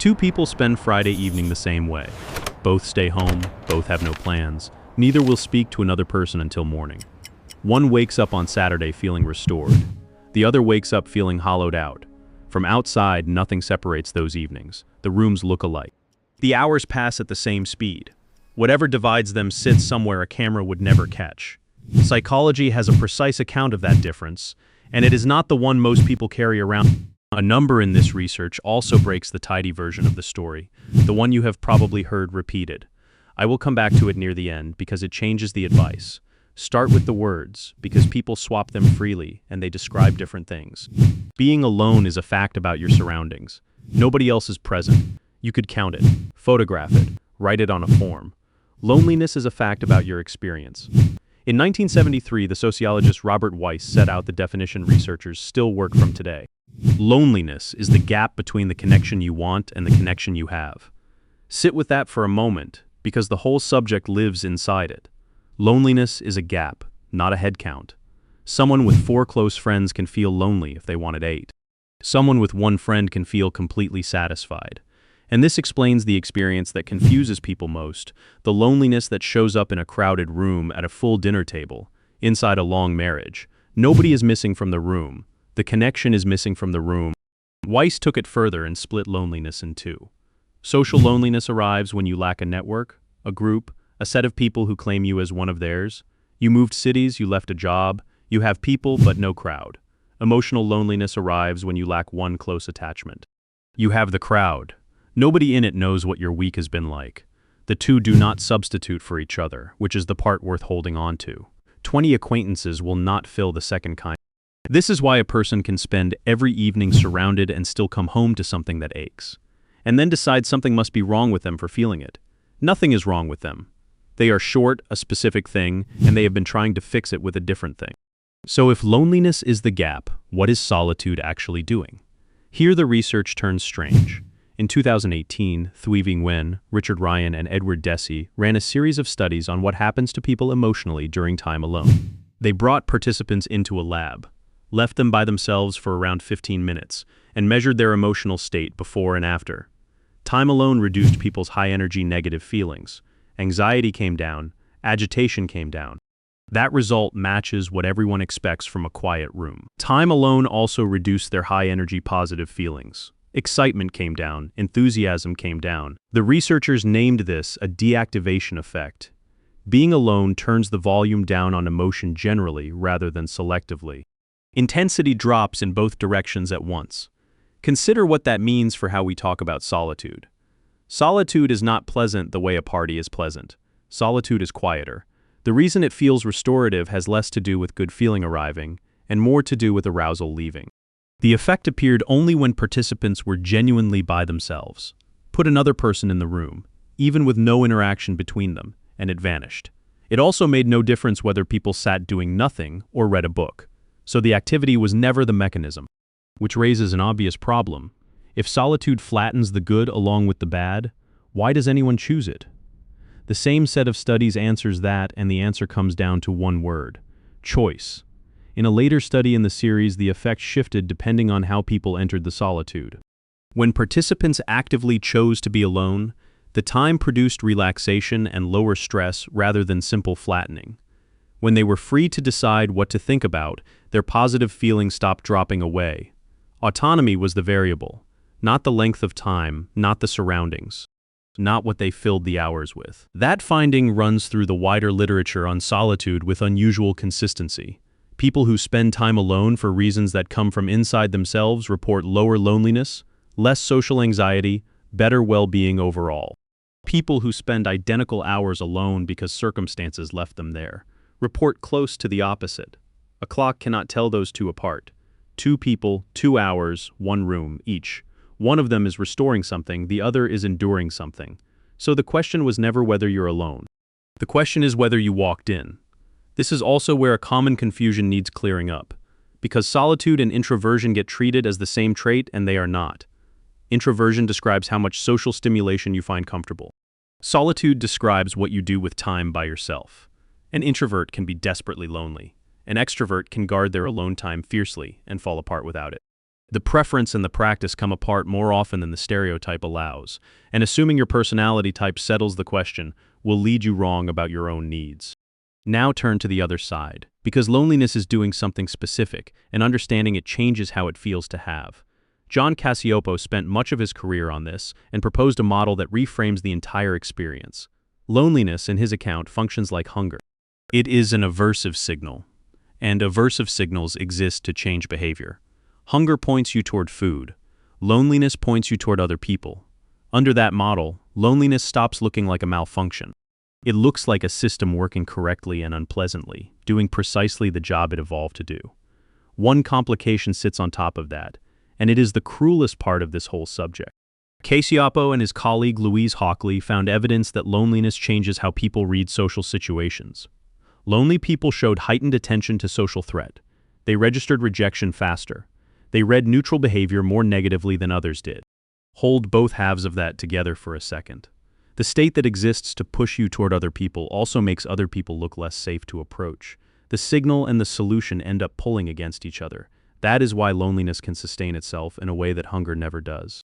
Two people spend Friday evening the same way. Both stay home, both have no plans. Neither will speak to another person until morning. One wakes up on Saturday feeling restored. The other wakes up feeling hollowed out. From outside, nothing separates those evenings. The rooms look alike. The hours pass at the same speed. Whatever divides them sits somewhere a camera would never catch. Psychology has a precise account of that difference, and it is not the one most people carry around. A number in this research also breaks the tidy version of the story, the one you have probably heard repeated. I will come back to it near the end because it changes the advice. Start with the words, because people swap them freely and they describe different things. Being alone is a fact about your surroundings. Nobody else is present. You could count it, photograph it, write it on a form. Loneliness is a fact about your experience. In 1973, the sociologist Robert Weiss set out the definition researchers still work from today. Loneliness is the gap between the connection you want and the connection you have. Sit with that for a moment, because the whole subject lives inside it. Loneliness is a gap, not a head count. Someone with 4 close friends can feel lonely if they wanted 8. Someone with 1 friend can feel completely satisfied. And this explains the experience that confuses people most, the loneliness that shows up in a crowded room at a full dinner table, inside a long marriage. Nobody is missing from the room. The connection is missing from the room. Weiss took it further and split loneliness in 2. Social loneliness arrives when you lack a network, a group, a set of people who claim you as one of theirs. You moved cities, you left a job, you have people but no crowd. Emotional loneliness arrives when you lack one close attachment. You have the crowd. Nobody in it knows what your week has been like. The two do not substitute for each other, which is the part worth holding on to. 20 acquaintances will not fill the second kind. This is why a person can spend every evening surrounded and still come home to something that aches, and then decide something must be wrong with them for feeling it. Nothing is wrong with them. They are short a specific thing, and they have been trying to fix it with a different thing. So if loneliness is the gap, what is solitude actually doing? Here the research turns strange. In 2018, Thuy Nguyen, Richard Ryan, and Edward Deci ran a series of studies on what happens to people emotionally during time alone. They brought participants into a lab, left them by themselves for around 15 minutes, and measured their emotional state before and after. Time alone reduced people's high-energy negative feelings. Anxiety came down, agitation came down. That result matches what everyone expects from a quiet room. Time alone also reduced their high-energy positive feelings. Excitement came down, enthusiasm came down. The researchers named this a deactivation effect. Being alone turns the volume down on emotion generally rather than selectively. Intensity drops in both directions at once. Consider what that means for how we talk about solitude. Solitude is not pleasant the way a party is pleasant. Solitude is quieter. The reason it feels restorative has less to do with good feeling arriving and more to do with arousal leaving. The effect appeared only when participants were genuinely by themselves. Put another person in the room, even with no interaction between them, and it vanished. It also made no difference whether people sat doing nothing or read a book. So the activity was never the mechanism. Which raises an obvious problem. If solitude flattens the good along with the bad, why does anyone choose it? The same set of studies answers that, and the answer comes down to one word: choice. In a later study in the series, the effect shifted depending on how people entered the solitude. When participants actively chose to be alone, the time produced relaxation and lower stress rather than simple flattening. When they were free to decide what to think about, their positive feelings stopped dropping away. Autonomy was the variable, not the length of time, not the surroundings, not what they filled the hours with. That finding runs through the wider literature on solitude with unusual consistency. People who spend time alone for reasons that come from inside themselves report lower loneliness, less social anxiety, better well-being overall. People who spend identical hours alone because circumstances left them there report close to the opposite. A clock cannot tell those two apart. 2 people, 2 hours, 1 room, each. One of them is restoring something, the other is enduring something. So the question was never whether you're alone. The question is whether you walked in. This is also where a common confusion needs clearing up, because solitude and introversion get treated as the same trait, and they are not. Introversion describes how much social stimulation you find comfortable. Solitude describes what you do with time by yourself. An introvert can be desperately lonely. An extrovert can guard their alone time fiercely and fall apart without it. The preference and the practice come apart more often than the stereotype allows, and assuming your personality type settles the question will lead you wrong about your own needs. Now turn to the other side, because loneliness is doing something specific, and understanding it changes how it feels to have. John Cacioppo spent much of his career on this and proposed a model that reframes the entire experience. Loneliness, in his account, functions like hunger. It is an aversive signal, and aversive signals exist to change behavior. Hunger points you toward food. Loneliness points you toward other people. Under that model, loneliness stops looking like a malfunction. It looks like a system working correctly and unpleasantly, doing precisely the job it evolved to do. One complication sits on top of that, and it is the cruelest part of this whole subject. Cacioppo and his colleague Louise Hockley found evidence that loneliness changes how people read social situations. Lonely people showed heightened attention to social threat. They registered rejection faster. They read neutral behavior more negatively than others did. Hold both halves of that together for a second. The state that exists to push you toward other people also makes other people look less safe to approach. The signal and the solution end up pulling against each other. That is why loneliness can sustain itself in a way that hunger never does.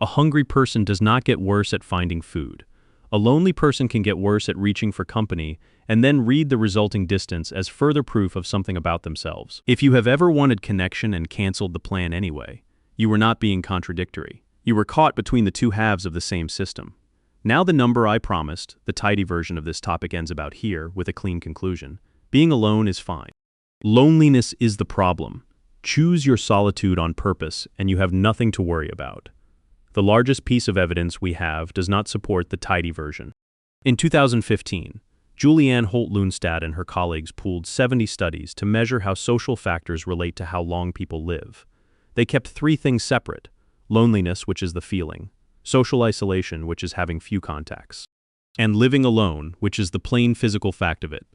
A hungry person does not get worse at finding food. A lonely person can get worse at reaching for company and then read the resulting distance as further proof of something about themselves. If you have ever wanted connection and canceled the plan anyway, you were not being contradictory. You were caught between the two halves of the same system. Now the number I promised, the tidy version of this topic, ends about here with a clean conclusion. Being alone is fine. Loneliness is the problem. Choose your solitude on purpose and you have nothing to worry about. The largest piece of evidence we have does not support the tidy version. In 2015, Julianne Holt-Lunstad and her colleagues pooled 70 studies to measure how social factors relate to how long people live. They kept three things separate: loneliness, which is the feeling; social isolation, which is having few contacts; and living alone, which is the plain physical fact of it.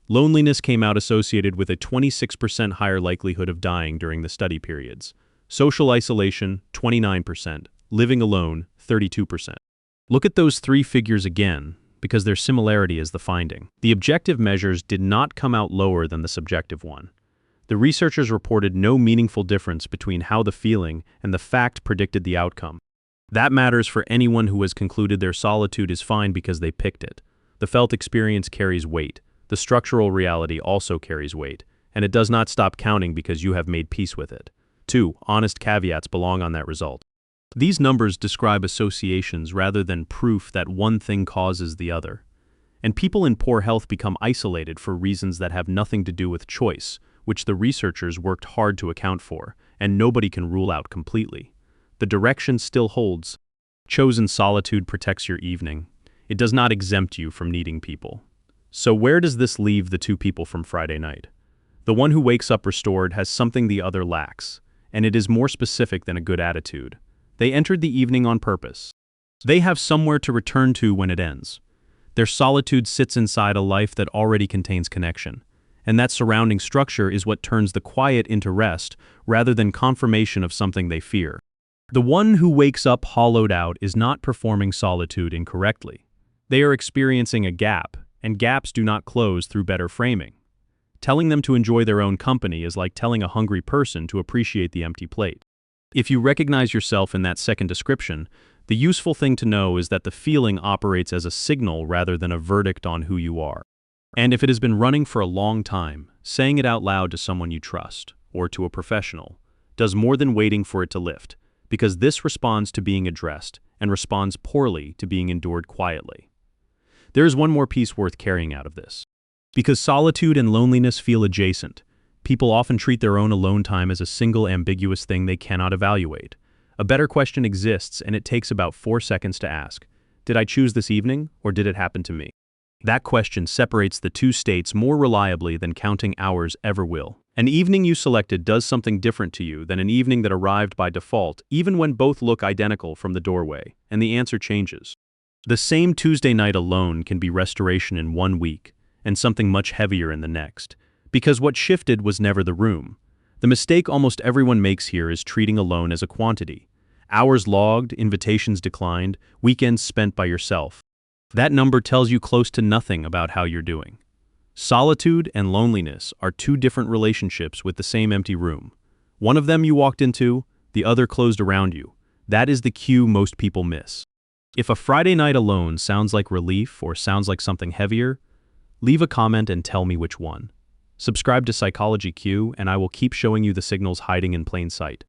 Loneliness came out associated with a 26% higher likelihood of dying during the study periods. Social isolation, 29%. Living alone, 32%. Look at those three figures again, because their similarity is the finding. The objective measures did not come out lower than the subjective one. The researchers reported no meaningful difference between how the feeling and the fact predicted the outcome. That matters for anyone who has concluded their solitude is fine because they picked it. The felt experience carries weight. The structural reality also carries weight, and it does not stop counting because you have made peace with it. 2 honest caveats belong on that result. These numbers describe associations rather than proof that one thing causes the other. And people in poor health become isolated for reasons that have nothing to do with choice, which the researchers worked hard to account for, and nobody can rule out completely. The direction still holds. Chosen solitude protects your evening. It does not exempt you from needing people. So where does this leave the two people from Friday night? The one who wakes up restored has something the other lacks, and it is more specific than a good attitude. They entered the evening on purpose. They have somewhere to return to when it ends. Their solitude sits inside a life that already contains connection, and that surrounding structure is what turns the quiet into rest rather than confirmation of something they fear. The one who wakes up hollowed out is not performing solitude incorrectly. They are experiencing a gap, and gaps do not close through better framing. Telling them to enjoy their own company is like telling a hungry person to appreciate the empty plate. If you recognize yourself in that second description, the useful thing to know is that the feeling operates as a signal rather than a verdict on who you are. And if it has been running for a long time, saying it out loud to someone you trust, or to a professional, does more than waiting for it to lift, because this responds to being addressed and responds poorly to being endured quietly. There is one more piece worth carrying out of this. Because solitude and loneliness feel adjacent, people often treat their own alone time as a single ambiguous thing they cannot evaluate. A better question exists, and it takes about 4 seconds to ask. Did I choose this evening, or did it happen to me? That question separates the two states more reliably than counting hours ever will. An evening you selected does something different to you than an evening that arrived by default, even when both look identical from the doorway, and the answer changes. The same Tuesday night alone can be restoration in 1 week, and something much heavier in the next. Because what shifted was never the room. The mistake almost everyone makes here is treating alone as a quantity. Hours logged, invitations declined, weekends spent by yourself. That number tells you close to nothing about how you're doing. Solitude and loneliness are two different relationships with the same empty room. One of them you walked into, the other closed around you. That is the cue most people miss. If a Friday night alone sounds like relief or sounds like something heavier, leave a comment and tell me which one. Subscribe to Psychology Q, and I will keep showing you the signals hiding in plain sight.